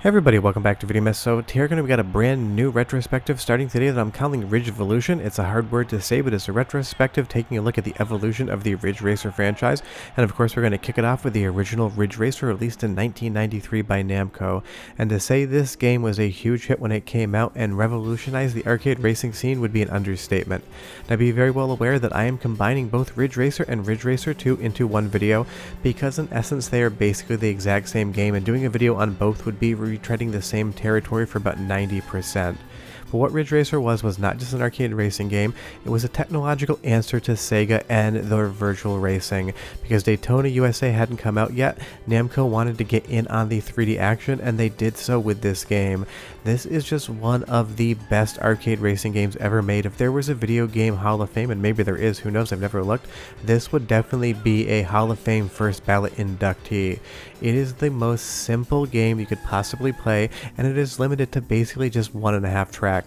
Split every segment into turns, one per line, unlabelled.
Hey everybody, welcome back to Video Mess. So here we got a brand new retrospective starting today that I'm calling Ridge Evolution. It's a hard word to say, but it's a retrospective taking a look at the evolution of the Ridge Racer franchise. And of course, we're going to kick it off with the original Ridge Racer, released in 1993 by Namco. And to say this game was a huge hit when it came out and revolutionized the arcade racing scene would be an understatement. Now be very well aware that I am combining both Ridge Racer and Ridge Racer 2 into one video, because in essence they are basically the exact same game, and doing a video on both would be retreading the same territory for about 90%. But what Ridge Racer was not just an arcade racing game, it was a technological answer to Sega and their virtual racing. Because Daytona USA hadn't come out yet, Namco wanted to get in on the 3D action, and they did so with this game. This is just one of the best arcade racing games ever made. If there was a video game Hall of Fame, and maybe there is, who knows, I've never looked, this would definitely be a Hall of Fame first ballot inductee. It is the most simple game you could possibly play, and it is limited to basically just 1.5 tracks.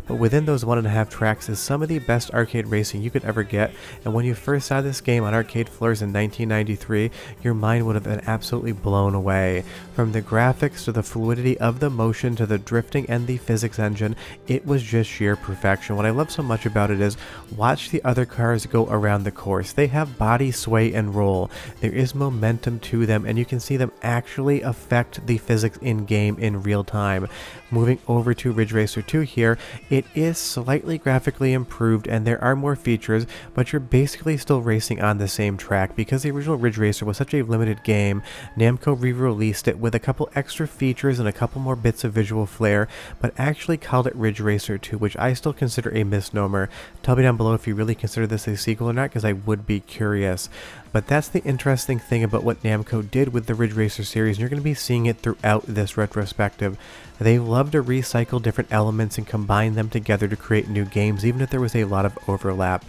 But within those 1.5 tracks is some of the best arcade racing you could ever get, and when you first saw this game on arcade floors in 1993, your mind would have been absolutely blown away. From the graphics to the fluidity of the motion to the drifting and the physics engine, it was just sheer perfection. What I love so much about it is watch the other cars go around the course. They have body sway and roll. There is momentum to them, and you can see them actually affect the physics in game in real time. Moving over to Ridge Racer 2 here, it is slightly graphically improved and there are more features, but you're basically still racing on the same track. Because the original Ridge Racer was such a limited game, Namco re-released it with a couple extra features and a couple more bits of visual flair, but actually called it Ridge Racer 2, which I still consider a misnomer. Tell me down below if you really consider this a sequel or not, because I would be curious. But that's the interesting thing about what Namco did with the Ridge Racer series, and you're going to be seeing it throughout this retrospective. They love to recycle different elements and combine them together to create new games, even if there was a lot of overlap.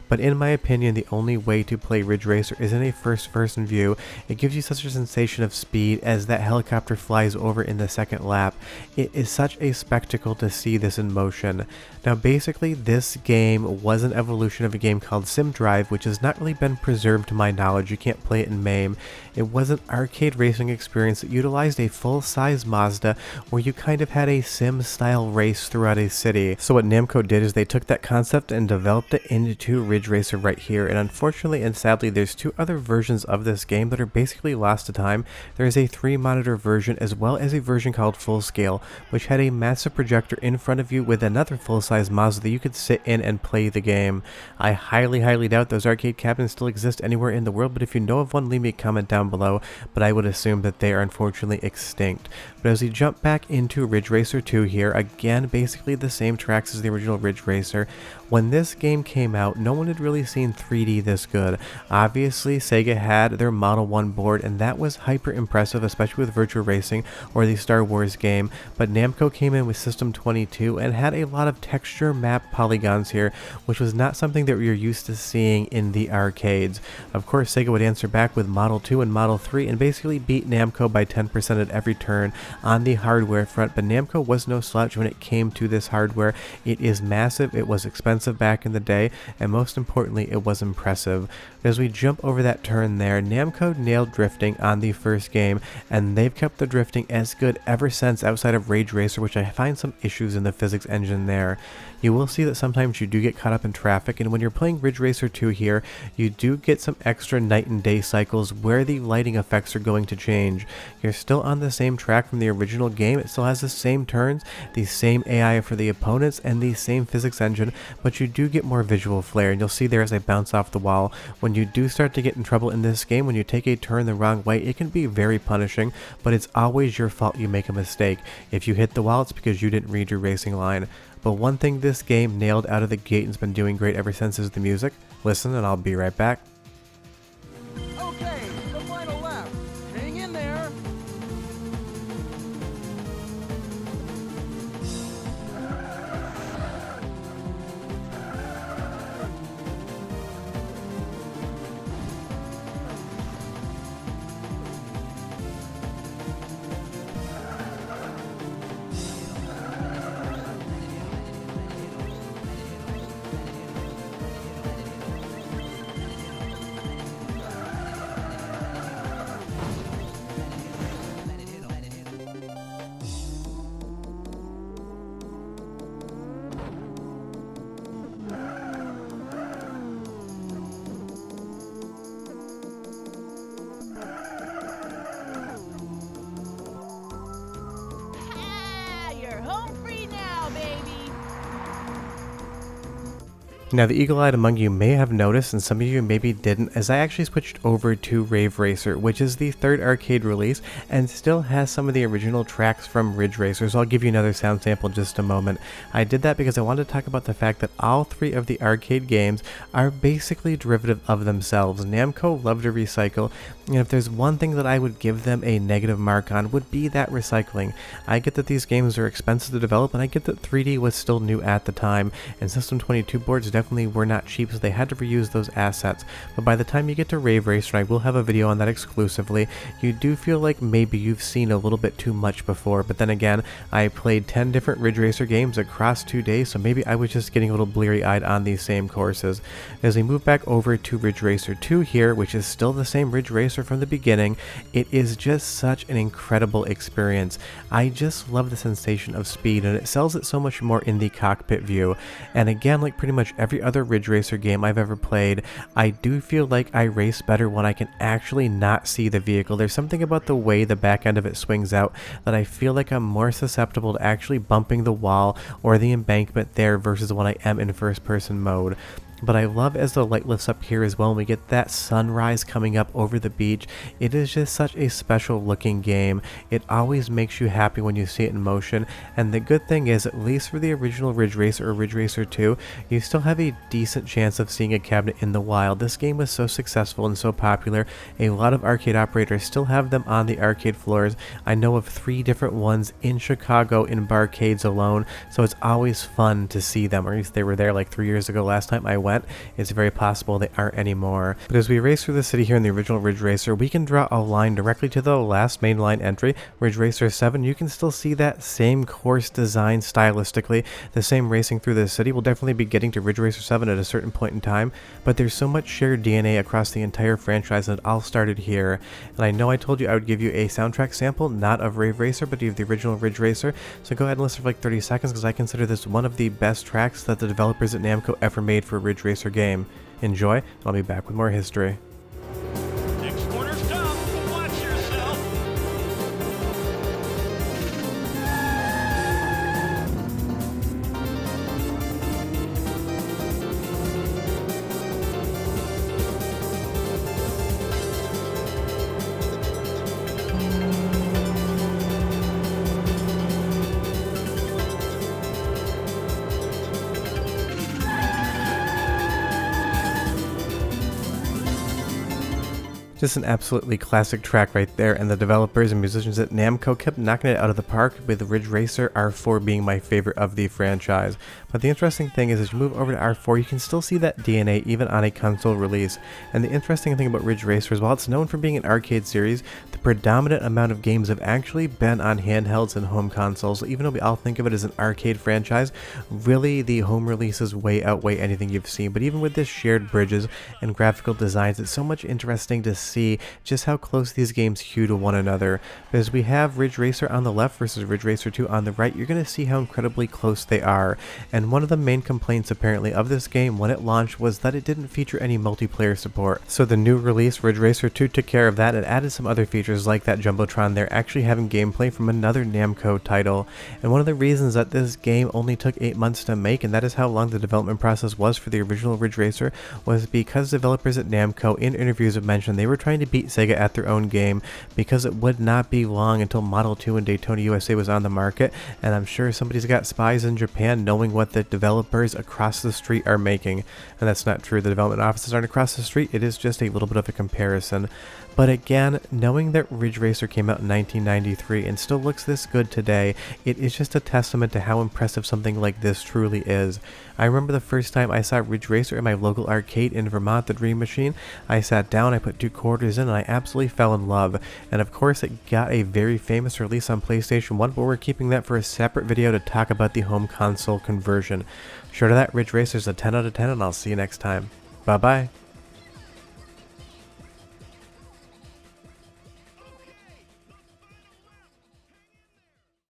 But in my opinion, the only way to play Ridge Racer is in a first-person view. It gives you such a sensation of speed as that helicopter flies over in the second lap. It is such a spectacle to see this in motion. Now basically, this game was an evolution of a game called Sim Drive, which has not really been preserved to my knowledge. You can't play it in MAME. It was an arcade racing experience that utilized a full-size Mazda where you kind of had a sim-style race throughout a city. So what Namco did is they took that concept and developed it into Ridge Racer right here, and unfortunately and sadly there's two other versions of this game that are basically lost to time. There is a 3-monitor version as well as a version called Full Scale, which had a massive projector in front of you with another full-size Mazda that you could sit in and play the game. I highly doubt those arcade cabinets still exist anywhere in the world, but if you know of one, leave me a comment down below, but I would assume that they are unfortunately extinct. But as we jump back into Ridge Racer 2 here, again basically the same tracks as the original Ridge Racer. When this game came out, no one had really seen 3D this good. Obviously, Sega had their Model 1 board, and that was hyper impressive, especially with Virtua Racing or the Star Wars game, but Namco came in with System 22 and had a lot of texture map polygons here, which was not something that we were used to seeing in the arcades. Of course, Sega would answer back with Model 2 and Model 3 and basically beat Namco by 10% at every turn on the hardware front, but Namco was no slouch when it came to this hardware. It is massive, it was expensive back in the day, and most importantly, it was impressive. As we jump over that turn there, Namco nailed drifting on the first game, and they've kept the drifting as good ever since, outside of Ridge Racer, which I find some issues in the physics engine there. You will see that sometimes you do get caught up in traffic, and when you're playing Ridge Racer 2 here, you do get some extra night and day cycles where the lighting effects are going to change. You're still on the same track from the original game, it still has the same turns, the same AI for the opponents, and the same physics engine, but you do get more visual flair, and you'll see there as I bounce off the wall, when you do start to get in trouble in this game, when you take a turn the wrong way, it can be very punishing, but it's always your fault you make a mistake. If you hit the wall, it's because you didn't read your racing line. But one thing this game nailed out of the gate and has been doing great ever since is the music. Listen and I'll be right back.
Okay, the final lap. Hang in there.
Now, the eagle-eyed among you may have noticed, and some of you maybe didn't, as I actually switched over to Rave Racer, which is the third arcade release, and still has some of the original tracks from Ridge Racer, so I'll give you another sound sample in just a moment. I did that because I wanted to talk about the fact that all three of the arcade games are basically derivative of themselves. Namco loved to recycle, and if there's one thing that I would give them a negative mark on, would be that recycling. I get that these games are expensive to develop, and I get that 3D was still new at the time, and System 22 boards definitely were not cheap, so they had to reuse those assets. But by the time you get to Rave Racer, and I will have a video on that exclusively, you do feel like maybe you've seen a little bit too much before. But then again, I played 10 different Ridge Racer games across 2 days, so maybe I was just getting a little bleary-eyed on these same courses. As we move back over to Ridge Racer 2 here, which is still the same Ridge Racer from the beginning, it is just such an incredible experience. I just love the sensation of speed, and it sells it so much more in the cockpit view. And again, like pretty much every other Ridge Racer game I've ever played, I do feel like I race better when I can actually not see the vehicle. There's something about the way the back end of it swings out that I feel like I'm more susceptible to actually bumping the wall or the embankment there versus when I am in first person mode. But I love as the light lifts up here as well and we get that sunrise coming up over the beach. It is just such a special looking game. It always makes you happy when you see it in motion, and the good thing is, at least for the original Ridge Racer or Ridge Racer 2, you still have a decent chance of seeing a cabinet in the wild. This game was so successful and so popular, a lot of arcade operators still have them on the arcade floors. I know of 3 different ones in Chicago in barcades alone, so it's always fun to see them, or at least they were there like 3 years ago last time I went. It's very possible they aren't anymore. But as we race through the city here in the original Ridge Racer, we can draw a line directly to the last main line entry, Ridge Racer 7. You can still see that same course design stylistically, the same racing through the city. We'll definitely be getting to Ridge Racer 7 at a certain point in time, but there's so much shared DNA across the entire franchise that it all started here. And I know I told you I would give you a soundtrack sample, not of Rave Racer, but of the original Ridge Racer, so go ahead and listen for like 30 seconds because I consider this one of the best tracks that the developers at Namco ever made for a Ridge Racer game. Enjoy, and I'll be back with more history.
Next corner's tough. Watch yourself.
Just an absolutely classic track right there, and the developers and musicians at Namco kept knocking it out of the park, with Ridge Racer R4 being my favorite of the franchise. But the interesting thing is, as you move over to R4, you can still see that DNA even on a console release. And the interesting thing about Ridge Racer is, while it's known for being an arcade series, the predominant amount of games have actually been on handhelds and home consoles. Even though we all think of it as an arcade franchise, really the home releases way outweigh anything you've seen. But even with this shared bridges and graphical designs, it's so much interesting to see just how close these games hew to one another. But as we have Ridge Racer on the left versus Ridge Racer 2 on the right, you're going to see how incredibly close they are. And one of the main complaints apparently of this game when it launched was that it didn't feature any multiplayer support. So the new release, Ridge Racer 2, took care of that and added some other features like that Jumbotron there actually having gameplay from another Namco title. And one of the reasons that this game only took 8 months to make, and that is how long the development process was for the original Ridge Racer, was because developers at Namco in interviews have mentioned they were trying to beat Sega at their own game, because it would not be long until Model 2 and Daytona USA was on the market, and I'm sure somebody's got spies in Japan knowing what the developers across the street are making. And that's not true. The development offices aren't across the street. It is just a little bit of a comparison. But again, knowing that Ridge Racer came out in 1993 and still looks this good today, it is just a testament to how impressive something like this truly is. I remember the first time I saw Ridge Racer in my local arcade in Vermont, the Dream Machine. I sat down, I put 2 quarters in, and I absolutely fell in love. And of course, it got a very famous release on PlayStation 1, but we're keeping that for a separate video to talk about the home console conversion. Short of that, Ridge Racer's a 10 out of 10, and I'll see you next time. Bye bye.